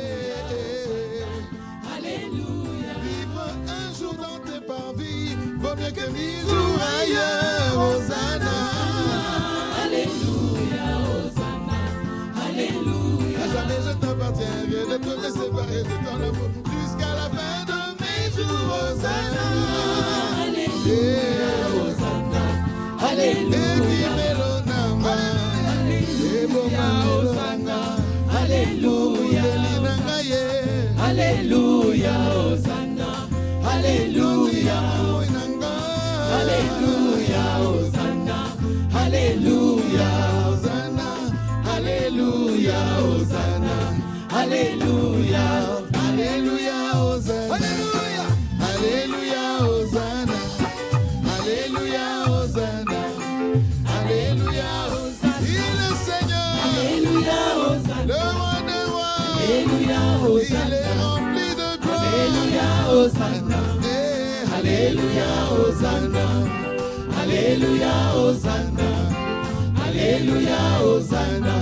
Speaker 3: Vivre un jour dans tes parvis vaut mieux que 1000 jours ailleurs, Hosanna,
Speaker 2: Alléluia, Hosanna, alléluia.
Speaker 3: à jamais je t'appartiendrai, ne peux me séparer de ton amour jusqu'à la fin de mes jours, Hosanna,
Speaker 2: Alléluia, Hosanna, alléluia. Alléluia, Hosanna, alléluia. Alléluia, Hosanna, alléluia. Alléluia, Hosanna, alléluia. Alléluia, Hosanna, alléluia.
Speaker 3: Alléluia, Hosanna. Alléluia, Hosanna. Alléluia, Hosanna. Alléluia, Hosanna. Il est Seigneur.
Speaker 2: Alléluia, Hosanna.
Speaker 3: Le roi des rois.
Speaker 2: Alléluia,
Speaker 3: Il
Speaker 2: Hosanna.
Speaker 3: est rempli de gloire.
Speaker 2: Alléluia, Hosanna. Alléluia, Hosanna. Alléluia, Hosanna. Alléluia, Hosanna.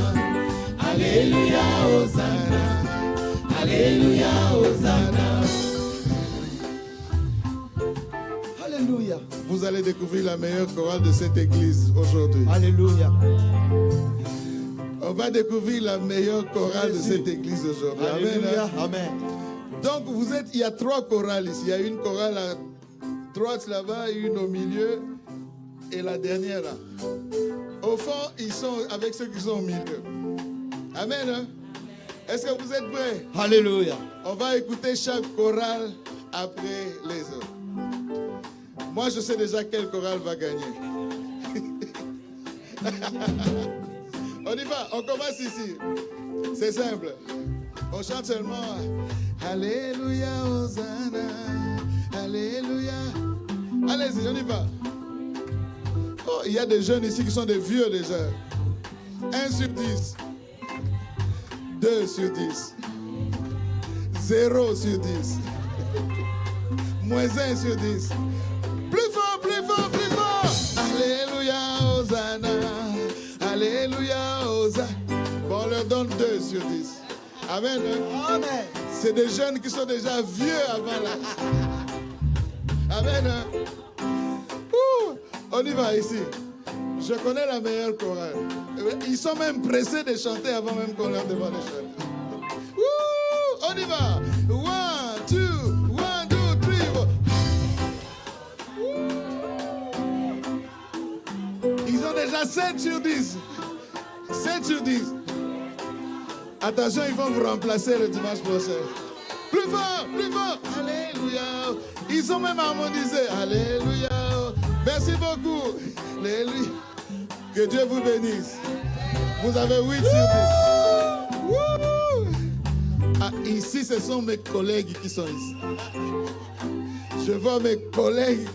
Speaker 2: Alléluia, Hosanna. Alléluia, Hosanna.
Speaker 4: Alléluia.
Speaker 3: Vous allez découvrir la meilleure chorale de cette église aujourd'hui.
Speaker 4: Alléluia.
Speaker 3: On va découvrir la meilleure chorale de cette église aujourd'hui. Amen.
Speaker 4: Alléluia. Amen.
Speaker 3: Donc il y a 3 chorales ici. Il y a une chorale à droite là-bas, une au milieu et la dernière là. Au fond, ils sont avec ceux qui sont au milieu. Amen. Hein? Est-ce que vous êtes prêts?
Speaker 4: Alléluia.
Speaker 3: On va écouter chaque chorale après les autres. Moi, je sais déjà quelle chorale va gagner. On y va, on commence ici. C'est simple. On chante seulement Alléluia, Hosanna, Alléluia. Allez-y, on y va. Oh, il y a des jeunes ici qui sont des vieux déjà. 1 sur 10. 2 sur 10. 0 sur 10. Moins 1 sur 10. Plus fort, plus fort, plus fort. Alléluia, Hosanna. Alléluia, Hosanna. Bon, on leur donne 2 sur 10. Amen.
Speaker 4: Amen.
Speaker 3: C'est des jeunes qui sont déjà vieux avant là. Amen. Ouh, on y va ici. Je connais la meilleure chorale. Ils sont même pressés de chanter avant même qu'on leur demande de chanter. Ouh, on y va. 1, 2, 1, 2, 3. Ils ont déjà 7 sur 10. 7 sur 10. Attention, ils vont vous remplacer le dimanche prochain. plus fort, plus fort. Alléluia. Ils ont même harmonisé. Alléluia. Merci beaucoup. Alléluia. Que Dieu vous bénisse. Vous avez 8 sur 10. Ah, ici, ce sont mes collègues qui sont ici. Je vois mes collègues,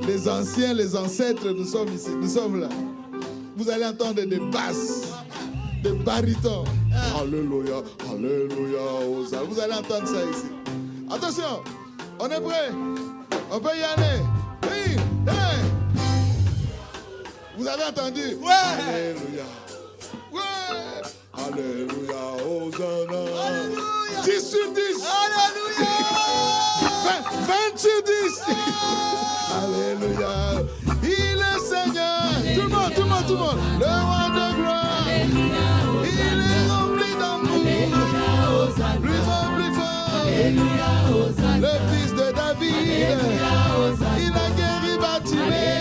Speaker 3: les anciens, les ancêtres, nous sommes ici, nous sommes là. Vous allez entendre des basses, des barytons. Alléluia, alléluia, Hosanna. Vous allez entendre ça ici. Attention, on est prêt? On peut y aller. Oui, hey. Vous avez entendu? Ouais. Alléluia. Ouais. Alléluia, Hosanna. Alléluia. 10 sur 10. Alléluia. 20 sur 10. Alléluia. Il est Seigneur. Tout le monde, tout le monde, tout le monde. Le roi de gloire. Il est rempli d'amour. Plus fort, plus fort. Le fils de David. Il a guéri Batimée.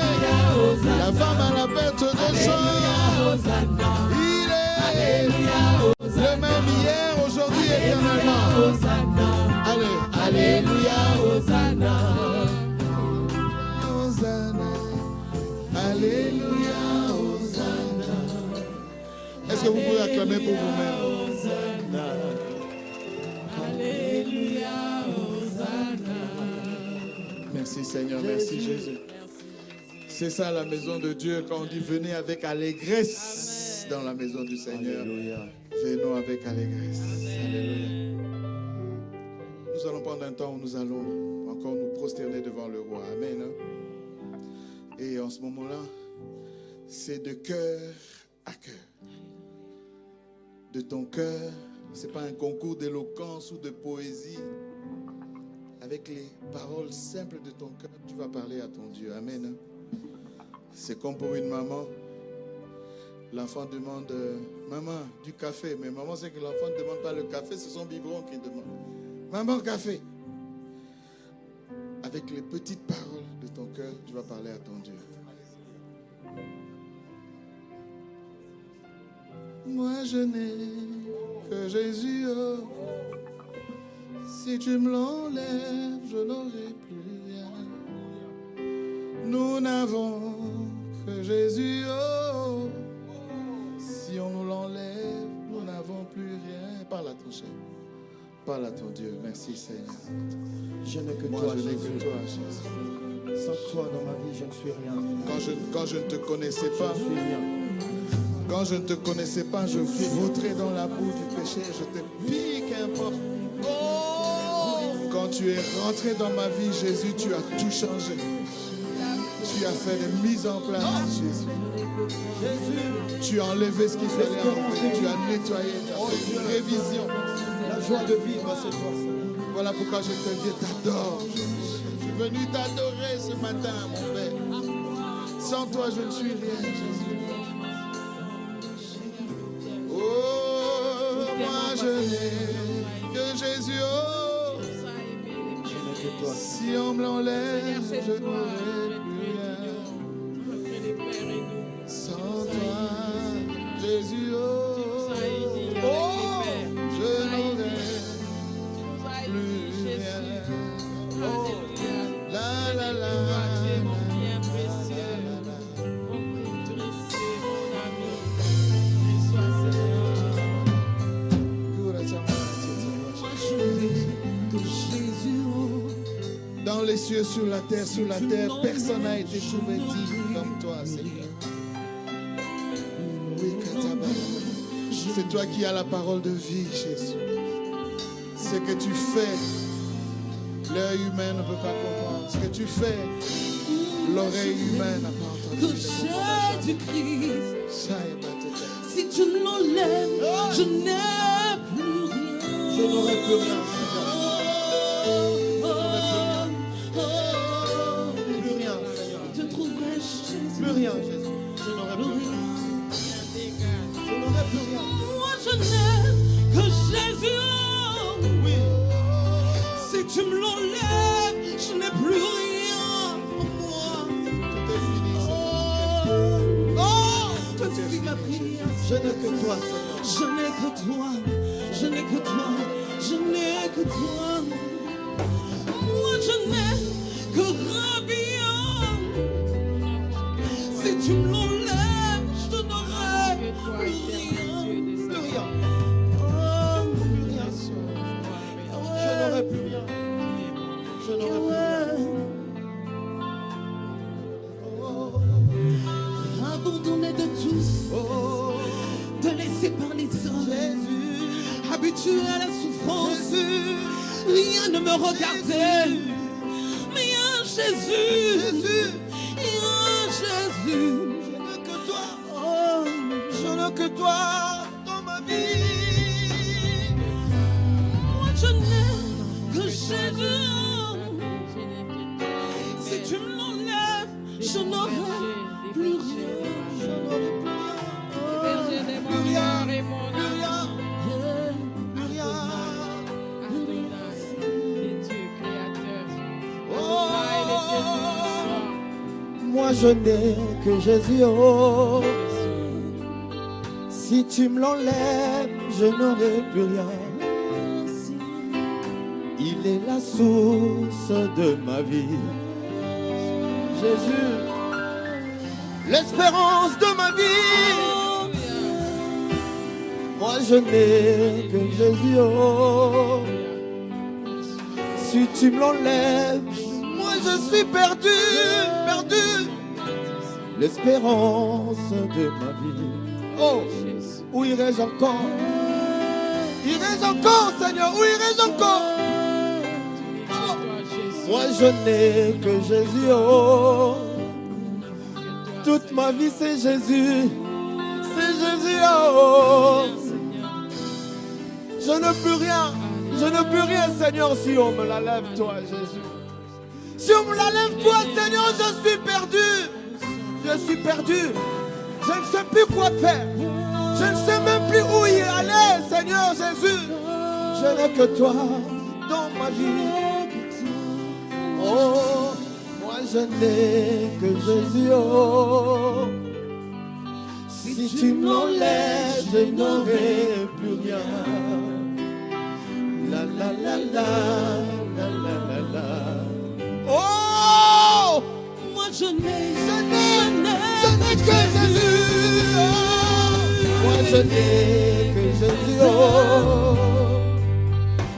Speaker 3: La femme à la bête de sang. Il est le même hier, aujourd'hui et éternellement. Allez, alléluia, Hosanna. Hosanna. Alléluia, Hosanna. Est-ce que vous pouvez acclamer pour vous-même?
Speaker 1: Alléluia, Hosanna.
Speaker 3: Merci Seigneur, merci Jésus. C'est ça la maison de Dieu quand on dit venez avec allégresse dans la maison du Seigneur. Alléluia. Venons avec allégresse. Alléluia. Nous allons prendre un temps où nous allons encore nous prosterner devant le roi. Amen. Et en ce moment-là, c'est de cœur à cœur. De ton cœur. Ce n'est pas un concours d'éloquence ou de poésie. Avec les paroles simples de ton cœur, tu vas parler à ton Dieu. Amen. C'est comme pour une maman. L'enfant demande, maman, du café. Mais maman sait que l'enfant ne demande pas le café, c'est son biberon qui demande. Maman, café. Avec les petites paroles de ton cœur, tu vas parler à ton Dieu. Moi, je n'ai que Jésus. Oh. Si tu me l'enlèves, je n'aurai plus rien. Nous n'avons que Jésus. Oh. Si on nous l'enlève, nous n'avons plus rien. Parle à ton chef. Parle à ton Dieu. Merci Seigneur.
Speaker 4: Je n'ai que
Speaker 3: Moi,
Speaker 4: toi,
Speaker 3: je n'ai
Speaker 4: Jésus.
Speaker 3: que toi, Jésus.
Speaker 4: Sans toi dans ma vie, je ne suis rien.
Speaker 3: Quand je ne te connaissais pas,
Speaker 4: Je suis rien.
Speaker 3: quand je ne te connaissais pas, je vautrais dans la boue du péché. Je te pille qu'importe. Quand tu es rentré dans ma vie, Jésus, tu as tout changé. Tu as fait des mises en place, Jésus. Tu as enlevé ce qu'il fallait enlever. Tu as nettoyé, tu as fait une révision.
Speaker 4: La joie de vivre, c'est toi.
Speaker 3: Voilà pourquoi je t'adore. Je suis venu t'adorer ce matin, mon Père. Sans toi, je ne suis rien, Jésus. Oh, moi je n'ai que Jésus. Oh, si on me l'enlève, je n'aurai plus rien. Sans toi, Jésus. Oh, je n'aurai plus rien. Oh, la la la. Dans les cieux, sur la terre, personne n'a été trouvé digne comme toi, Seigneur. Oui, Kataba. C'est toi qui as la parole de vie, Jésus. Ce que tu fais, l'œil humain ne peut pas comprendre. Ce que tu fais, l'oreille humaine n'a pas entendu.
Speaker 1: Que Jésus-Christ,
Speaker 3: Jésus.
Speaker 1: si tu m'enlèves, je n'ai plus rien.
Speaker 4: Je n'aurai plus rien. Plus rien, Seigneur.
Speaker 1: Je te trouverai Jésus.
Speaker 4: Plus rien, Jésus. Je n'aurai plus rien. Je n'aurai plus rien.
Speaker 1: Moi je n'ai que Jésus.
Speaker 4: Oui.
Speaker 1: Si tu me l'enlèves, je n'ai plus rien pour moi. Voici ma prière.
Speaker 4: Je n'ai que toi, Seigneur.
Speaker 1: Je n'ai que toi. Je n'ai que toi.
Speaker 4: Je n'ai que toi. Moi je n'ai que rien. Si tu me l'enlèves, je n'aurai plus rien. Plus rien. Oh, plus rien. Je n'aurai plus rien. Je n'aurai plus rien. Abandonné de tous, de laisser par les hommes, Jésus, habitué à la souffrance, Jésus, rien ne me regardait. Rien, Jésus, Jésus, rien, Jésus. Je n'ai que toi, je n'ai que toi dans ma vie. Moi je n'ai que Jésus. Si tu me l'enlèves, je n'aurai plus rien. Je n'aurai plus rien. Plus rien, plus rien. Plus rien. Moi je n'ai que Jésus. Oh. Si tu me l'enlèves, je n'aurai plus rien. Il est la source de ma vie. Jésus, l'espérance de ma vie. Moi je n'ai que Jésus. Oh. Si tu me l'enlèves, moi je suis perdu, perdu. L'espérance de ma vie. Oh, où irai-je encore? Irai-je encore, Seigneur? Où irai-je encore? Oh. Moi je n'ai que Jésus. Oh. Toute ma vie c'est Jésus. C'est Jésus. Oh. Je ne peux rien. Je ne peux rien, Seigneur, si on me la lève, toi, Jésus. Si on me la lève, toi, Seigneur, je suis perdu. Je suis perdu. Je ne sais plus quoi faire. Je ne sais même plus où y aller, Seigneur Jésus. Je n'ai que toi dans ma vie. Oh, moi je n'ai que Jésus. Oh. Si tu me l'enlèves, je n'aurai plus rien. La la la la la la la la. Oh, moi je n'ai que Jésus. Oh, moi je n'ai que Jésus. Oh,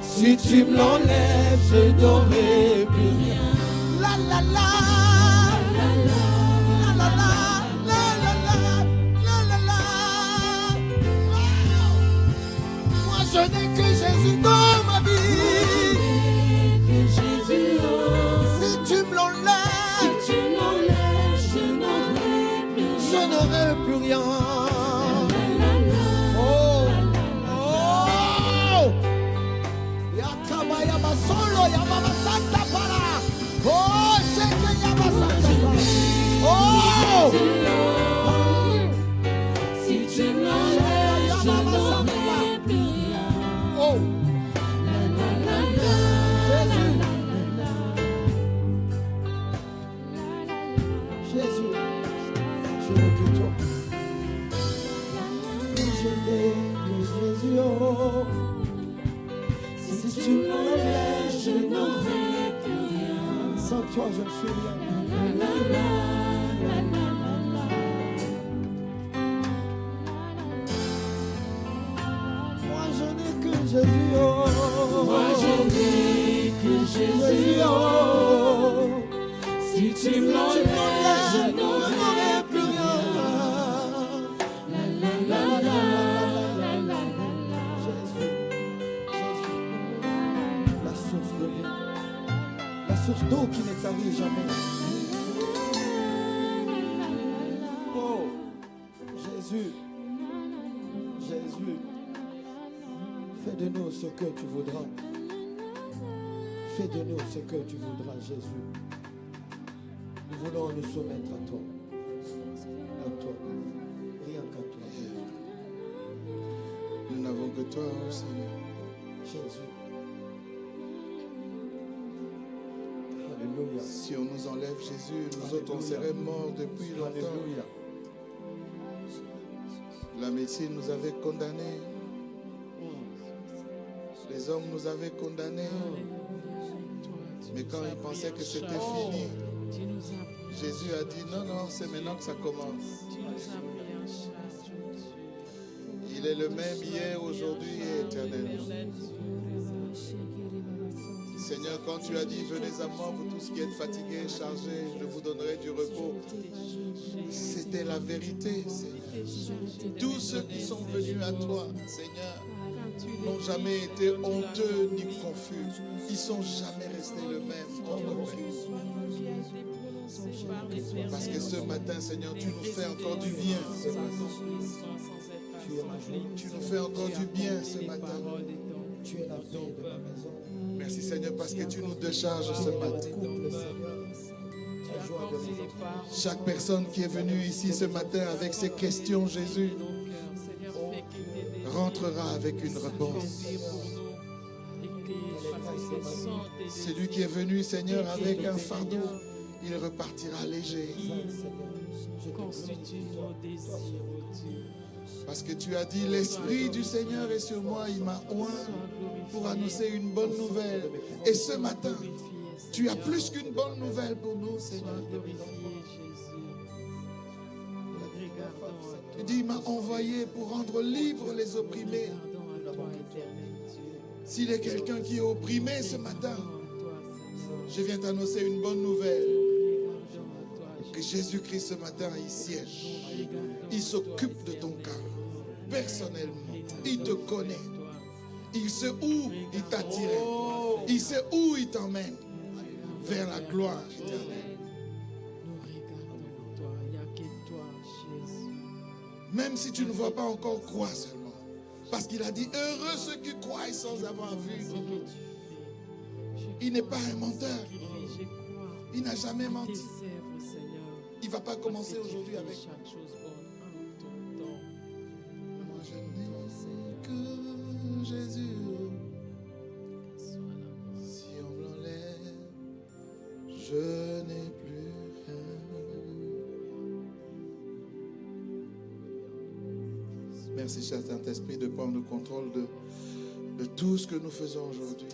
Speaker 4: si tu me l'enlèves, je n'aurai plus rien. La la la la la la la la la la la. Moi je n'ai que Jésus dans ma vie. Si tu me l'enlèves, je n'aurai plus rien. Oh, oh, Yakaba Yaba Solo Yaba Santa Para. Oh, Sheke Yaba Santa Para. Oh, si tu me l'enlèves, je n'aurai plus rien. Oh, Jésus, je n'ai que toi. Je n'ai que Jésus. Oh. Si tu m'enlèves, je n'aurai plus rien. Sans toi, je ne suis rien. Moi, je n'ai que Jésus. Oh. Moi, je n'ai que Jésus. Oh. Si tu me l'enlèves, je n'aurai plus rien. Jésus, la source de vie, la source d'eau qui ne tarit jamais. Oh, Jésus, Jésus, fais de nous ce que tu voudras. Fais de nous ce que tu voudras, Jésus. Nous voulons nous soumettre à toi. À toi. Rien qu'à toi.
Speaker 3: Nous n'avons que toi, oh Seigneur.
Speaker 4: Jésus. Alléluia.
Speaker 3: Si on nous enlève Jésus, nous autres on serait morts depuis longtemps.
Speaker 4: Alléluia.
Speaker 3: La médecine nous avait condamnés. Les Les hommes nous avaient condamnés. Mais quand ils pensaient que c'était fini, Jésus a dit non, non, c'est maintenant que ça commence. Il est le même hier, aujourd'hui et éternellement. Seigneur, quand tu as dit venez à moi, vous tous qui êtes fatigués et chargés, je vous donnerai du repos. C'était la vérité. Tous ceux qui sont venus à toi, Seigneur, n'ont jamais été honteux ni confus. Ils ne sont jamais restés le même. Parce que ce matin, Seigneur, tu nous fais encore du bien. Tu nous fais encore du bien ce matin. Merci Seigneur parce que tu nous décharges ce matin. Chaque personne qui est venue ici ce matin avec ses questions, Jésus, rentrera avec une réponse. Celui qui est venu, Seigneur, avec un fardeau, il repartira léger. Parce que tu as dit, l'Esprit du Seigneur est sur moi, il m'a oint pour annoncer une bonne nouvelle. Et ce matin, tu as plus qu'une bonne nouvelle pour nous, Seigneur. Tu dis, il m'a envoyé pour rendre libres les opprimés. S'il y a quelqu'un qui est opprimé ce matin, je viens t'annoncer une bonne nouvelle. Que Jésus-Christ ce matin, il siège. Il s'occupe de ton cas. Personnellement. Il te connaît. Il sait où il t'a tiré. Il sait où il t'emmène. Vers la gloire éternelle. Même si tu ne vois pas encore, crois seulement. Parce qu'il a dit, heureux ceux qui croient sans avoir vu. Il n'est pas un menteur. Il n'a jamais menti. Il ne va pas commencer aujourd'hui avec moi. Je n'ai que Jésus. Si on me l'enlève, je n'ai plus rien. Merci, cher Saint-Esprit, de prendre le contrôle de tout ce que nous faisons aujourd'hui.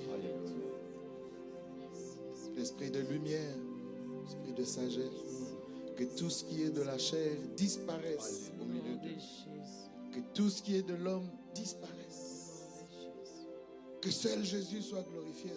Speaker 3: L'esprit de lumière, l'esprit de sagesse, que tout ce qui est de la chair disparaisse au milieu de nous. Que tout ce qui est de l'homme disparaisse. Que seul Jésus soit glorifié.